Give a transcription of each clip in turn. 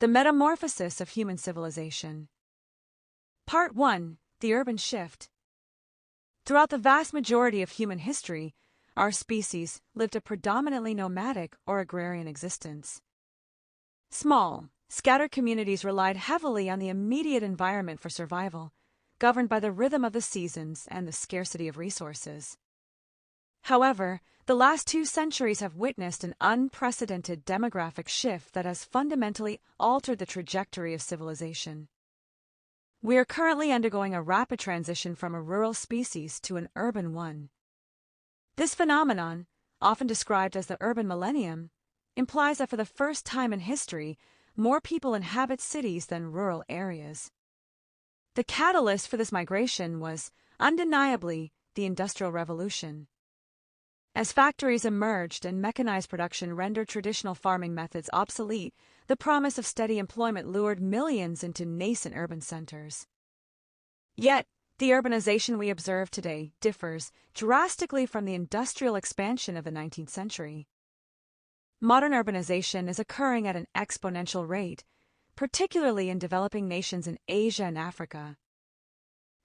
The metamorphosis of human civilization. Part 1. The urban shift. Throughout the vast majority of human history, our species lived a predominantly nomadic or agrarian existence. Small, scattered communities relied heavily on the immediate environment for survival, governed by the rhythm of the seasons and the scarcity of resources. However, the last 2 centuries have witnessed an unprecedented demographic shift that has fundamentally altered the trajectory of civilization. We are currently undergoing a rapid transition from a rural species to an urban one. This phenomenon, often described as the urban millennium, implies that for the first time in history, more people inhabit cities than rural areas. The catalyst for this migration was, undeniably, the Industrial Revolution. As factories emerged and mechanized production rendered traditional farming methods obsolete, the promise of steady employment lured millions into nascent urban centers. Yet, the urbanization we observe today differs drastically from the industrial expansion of the 19th century. Modern urbanization is occurring at an exponential rate, particularly in developing nations in Asia and Africa.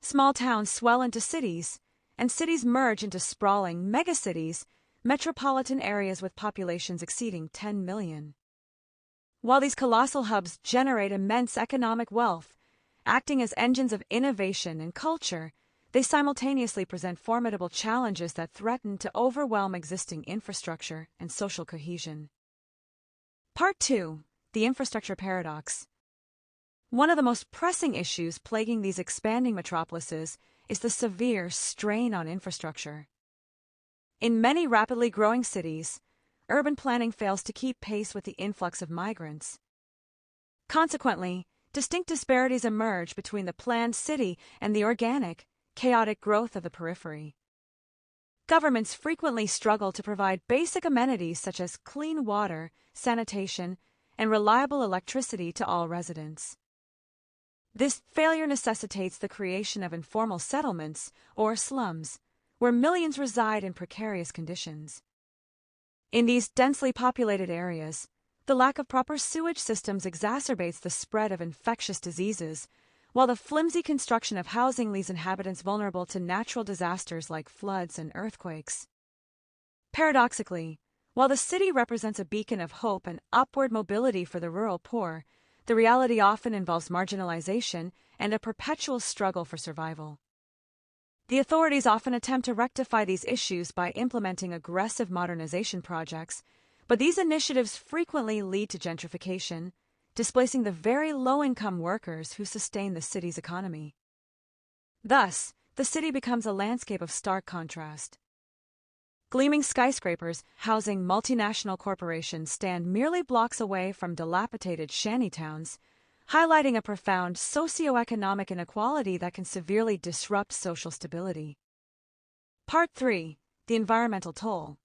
Small towns swell into cities, and cities merge into sprawling megacities, metropolitan areas with populations exceeding 10 million. While these colossal hubs generate immense economic wealth, acting as engines of innovation and culture, they simultaneously present formidable challenges that threaten to overwhelm existing infrastructure and social cohesion. Part 2. The Infrastructure Paradox. One of the most pressing issues plaguing these expanding metropolises is the severe strain on infrastructure. In many rapidly growing cities, urban planning fails to keep pace with the influx of migrants. Consequently, distinct disparities emerge between the planned city and the organic, chaotic growth of the periphery. Governments frequently struggle to provide basic amenities such as clean water, sanitation, and reliable electricity to all residents. This failure necessitates the creation of informal settlements, or slums, where millions reside in precarious conditions. In these densely populated areas, the lack of proper sewage systems exacerbates the spread of infectious diseases, while the flimsy construction of housing leaves inhabitants vulnerable to natural disasters like floods and earthquakes. Paradoxically, while the city represents a beacon of hope and upward mobility for the rural poor, the reality often involves marginalization and a perpetual struggle for survival. The authorities often attempt to rectify these issues by implementing aggressive modernization projects, but these initiatives frequently lead to gentrification, displacing the very low-income workers who sustain the city's economy. Thus, the city becomes a landscape of stark contrast. Gleaming skyscrapers housing multinational corporations stand merely blocks away from dilapidated shantytowns, highlighting a profound socioeconomic inequality that can severely disrupt social stability. Part 3. The Environmental Toll.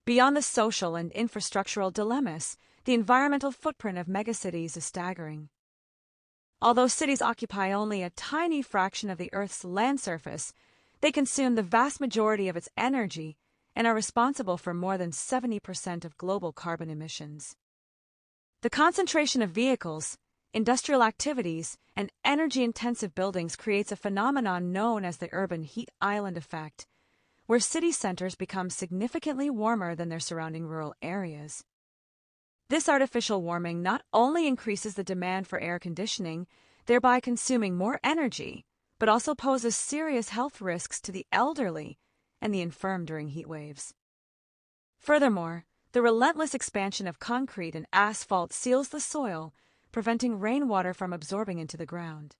Beyond the social and infrastructural dilemmas, the environmental footprint of megacities is staggering. Although cities occupy only a tiny fraction of the Earth's land surface, they consume the vast majority of its energy and are responsible for more than 70% of global carbon emissions. The concentration of vehicles, industrial activities, and energy-intensive buildings creates a phenomenon known as the urban heat island effect, where city centers become significantly warmer than their surrounding rural areas. This artificial warming not only increases the demand for air conditioning, thereby consuming more energy, but also poses serious health risks to the elderly and the infirm during heat waves. Furthermore, the relentless expansion of concrete and asphalt seals the soil, preventing rainwater from absorbing into the ground.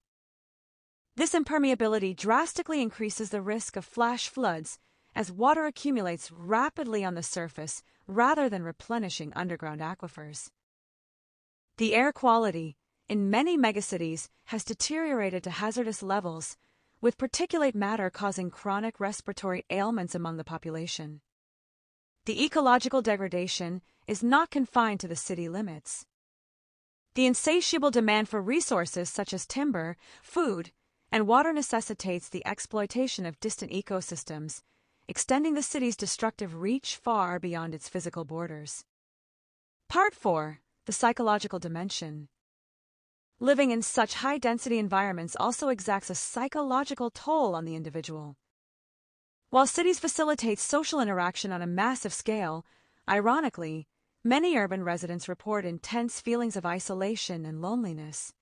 This impermeability drastically increases the risk of flash floods as water accumulates rapidly on the surface rather than replenishing underground aquifers. The air quality in many megacities has deteriorated to hazardous levels, with particulate matter causing chronic respiratory ailments among the population. The ecological degradation is not confined to the city limits. The insatiable demand for resources such as timber, food, and water necessitates the exploitation of distant ecosystems, extending the city's destructive reach far beyond its physical borders. Part 4. the psychological dimension. Living in such high-density environments also exacts a psychological toll on the individual. While cities facilitate social interaction on a massive scale, ironically, many urban residents report intense feelings of isolation and loneliness.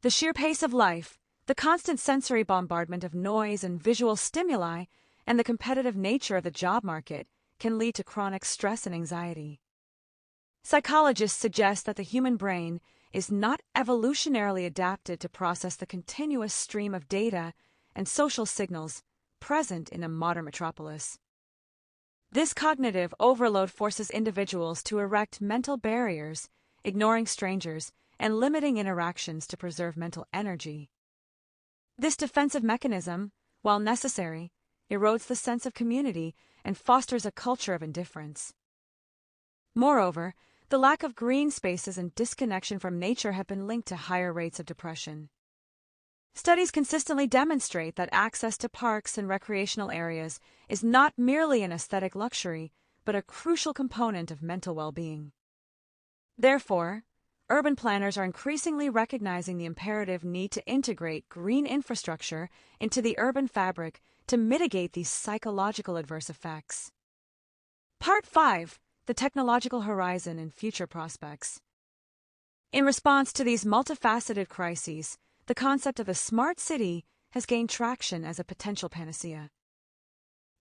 The sheer pace of life, the constant sensory bombardment of noise and visual stimuli, and the competitive nature of the job market can lead to chronic stress and anxiety. Psychologists suggest that the human brain is not evolutionarily adapted to process the continuous stream of data and social signals present in a modern metropolis. This cognitive overload forces individuals to erect mental barriers, ignoring strangers, and limiting interactions to preserve mental energy. This defensive mechanism, while necessary, erodes the sense of community and fosters a culture of indifference. Moreover, the lack of green spaces and disconnection from nature have been linked to higher rates of depression. Studies consistently demonstrate that access to parks and recreational areas is not merely an aesthetic luxury, but a crucial component of mental well-being. Therefore, urban planners are increasingly recognizing the imperative need to integrate green infrastructure into the urban fabric to mitigate these psychological adverse effects. Part 5. The technological horizon and future prospects. In response to these multifaceted crises, the concept of a smart city has gained traction as a potential panacea.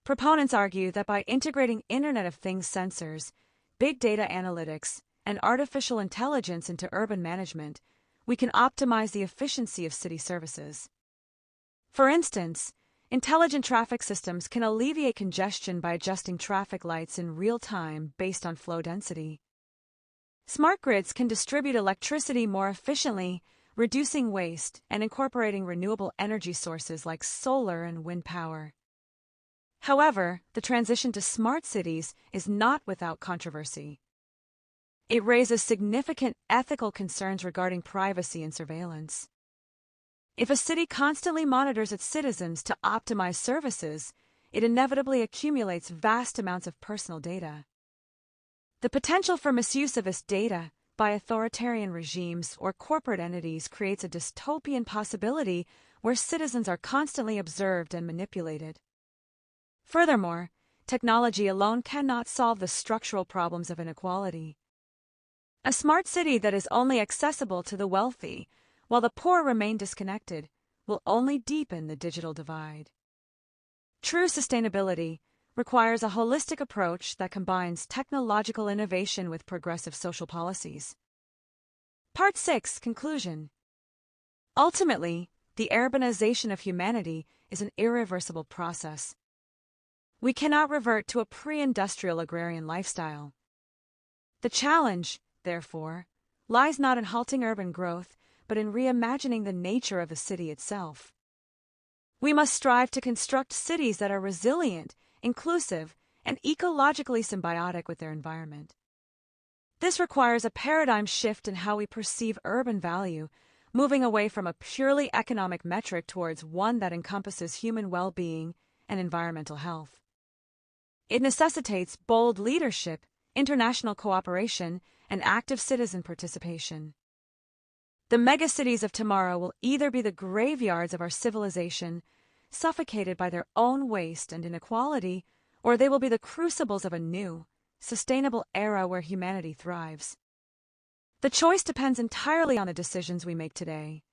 Proponents argue that by integrating Internet of Things sensors, big data analytics, and artificial intelligence into urban management, we can optimize the efficiency of city services. For instance, intelligent traffic systems can alleviate congestion by adjusting traffic lights in real time based on flow density. Smart grids can distribute electricity more efficiently, reducing waste and incorporating renewable energy sources like solar and wind power. However, the transition to smart cities is not without controversy. It raises significant ethical concerns regarding privacy and surveillance. If a city constantly monitors its citizens to optimize services, it inevitably accumulates vast amounts of personal data. The potential for misuse of this data by authoritarian regimes or corporate entities creates a dystopian possibility where citizens are constantly observed and manipulated. Furthermore, technology alone cannot solve the structural problems of inequality. A smart city that is only accessible to the wealthy, while the poor remain disconnected, will only deepen the digital divide. True sustainability requires a holistic approach that combines technological innovation with progressive social policies. Part 6. Conclusion. Ultimately, the urbanization of humanity is an irreversible process. We cannot revert to a pre-industrial agrarian lifestyle. The challenge, therefore, lies not in halting urban growth, but in reimagining the nature of the city itself. We must strive to construct cities that are resilient, inclusive, and ecologically symbiotic with their environment. This requires a paradigm shift in how we perceive urban value, moving away from a purely economic metric towards one that encompasses human well-being and environmental health. It necessitates bold leadership, international cooperation, and active citizen participation. The megacities of tomorrow will either be the graveyards of our civilization, suffocated by their own waste and inequality, or they will be the crucibles of a new, sustainable era where humanity thrives. The choice depends entirely on the decisions we make today.